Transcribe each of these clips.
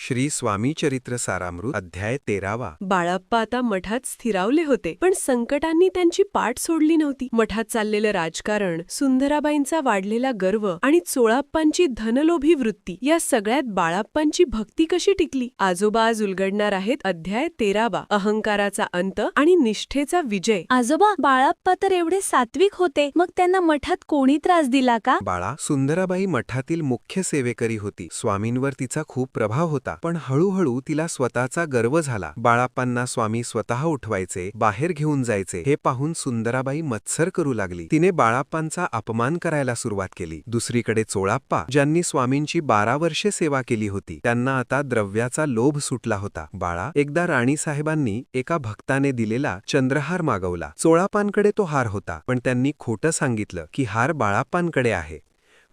श्री स्वामी चरित्र सारामृत अध्याय 13वा। बाळाप्पा आता मठात स्थिरावले होते, पण संकटांनी त्यांची पाठ सोडली नव्हती. मठात चाललेलं राजकारण, सुंदराबाईंचा वाढलेला गर्व आणि चोळाप्पांची धनलोभी वृत्ती या सगळ्यात बाळाप्पांची भक्ती कशी टिकली. आजोबा आज उलगडणार आहेत अध्याय 13वा, अहंकाराचा अंत आणि निष्ठेचा विजय. आजोबा, बाळाप्पा तर एवढे सात्विक होते, मग त्यांना मठात कोणी त्रास दिला का? बाळा, सुंदराबाई मठातील मुख्य सेवेकरी होती. स्वामींवर तिचा खूप प्रभाव होता, पण हळूहळू तिला स्वतःचा गर्व झाला. बाळाप्पांना स्वामी स्वतः उठवायचे, बाहेर घेऊन जायचे हे पाहून सुंदराबाई मत्सर करू लागली. तिने बाळाप्पांचा अपमान करायला सुरुवात केली. दुसरीकडे चोळाप्पा, ज्यांनी स्वामींची 12 वर्षे सेवा केली होती, त्यांना आता द्रव्याचा लोभ सुटला होता. बाळा, एकदा राणीसाहेबांनी एका भक्ताने दिलेला चंद्रहार मागवला. चोळाप्पांकडे तो हार होता, पण त्यांनी खोटं सांगितलं की हार बाळाप्पांकडे आहे.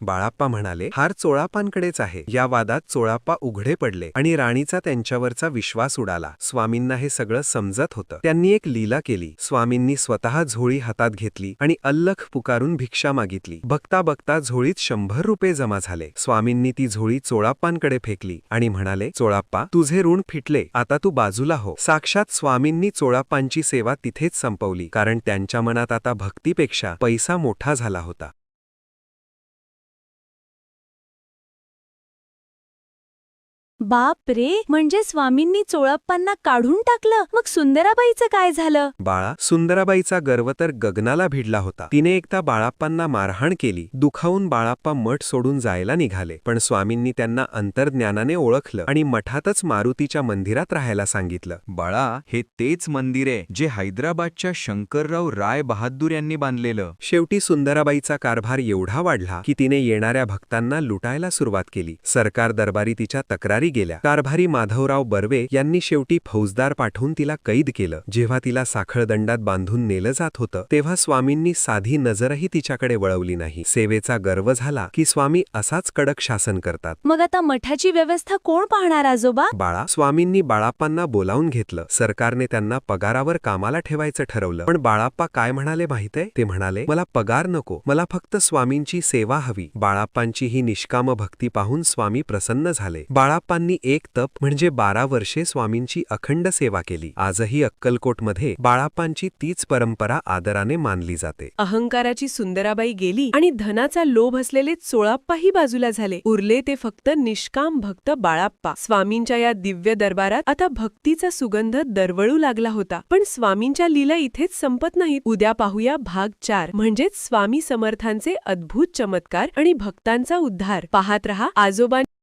बाळाप्पा म्हणाले, हार चोळाप्पांकडेच आहे. या वादात चोळाप्पा उघडे पडले आणि राणीचा त्यांच्यावरचा विश्वास उडाला. स्वामींना हे सगळं समजत होतं. त्यांनी एक लीला केली. स्वामींनी स्वतः झोळी हातात घेतली आणि अल्लख पुकारून भिक्षा मागितली. बघता बघता झोळीत 100 रुपये जमा झाले. स्वामींनी ती झोळी चोळाप्पांकडे फेकली आणि म्हणाले, चोळाप्पा, तुझे ऋण फिटले, आता तू बाजूला हो. साक्षात स्वामींनी चोळाप्पांची सेवा तिथेच संपवली, कारण त्यांच्या मनात आता भक्तीपेक्षा पैसा मोठा झाला होता. बाप रे, म्हणजे स्वामींनी चोळाप्पांना काढून टाकलं. मग सुंदराबाईचं काय झालं? बाळा, सुंदराबाईचा गर्व तर गगनाला भिडला होता. तिने एकदा बाळाप्पांना मारहाण केली. दुखावून बाळाप्पा मठ सोडून जायला निघाले, पण स्वामींनी त्यांना अंतर्ज्ञानाने ओळखलं आणि मठातच मारुतीच्या मंदिरात राहायला सांगितलं. बाळा, हे तेच मंदिर आहे जे हैदराबादच्या शंकरराव राय बहादूर यांनी बांधलेलं. शेवटी सुंदराबाईचा कारभार एवढा वाढला की तिने येणाऱ्या भक्तांना लुटायला सुरुवात केली. सरकार दरबारी तिच्या तक्रारी गेल्या. कारभारी माधवराव बर्वे यांनी शेवटी फौजदार पाठवून तिला कैद केलं. जेव्हा तिला साखळदंडात बांधून नेलं जात होतं, तेव्हा स्वामींनी साधी नजरही तिच्याकडे वळवली नाही. सेवेचा गर्व झाला की स्वामी असाच कडक शासन करतात. मग आता मठाची व्यवस्था कोण पाहणार आजोबा? बाळा, स्वामींनी बाळाप्पांना बोलावून घेतलं. सरकारने त्यांना पगारावर कामाला ठेवायचं ठरवलं, पण बाळाप्पा काय म्हणाले माहितीये? ते म्हणाले, मला पगार नको, मला फक्त स्वामींची सेवा हवी. बाळाप्पांची ही निष्काम भक्ती पाहून स्वामी प्रसन्न झाले. बाळाप्पांनी एक तप म्हणजे 12 वर्षे स्वामींची अखंड सेवा केली. आजही अक्कलकोटमध्ये बाळाप्पांची तीच परंपरा आदराने मानली जाते. अहंकाराची सुंदराबाई गेली आणि धनाचा लोभ असलेले चोळाप्पाही बाजूला झाले. उरले ते फक्त निष्काम भक्त बाळाप्पा. स्वामींच्या या दिव्य दरबारात आता भक्तीचा सुगंध दरवळू लागला होता. पण स्वामींच्या लीला इथेच संपत नाहीत. उद्या पाहूया भाग 4, म्हणजेच स्वामी समर्थांचे अद्भुत चमत्कार आणि भक्तांचा उद्धार. पाहत रहा आजोबा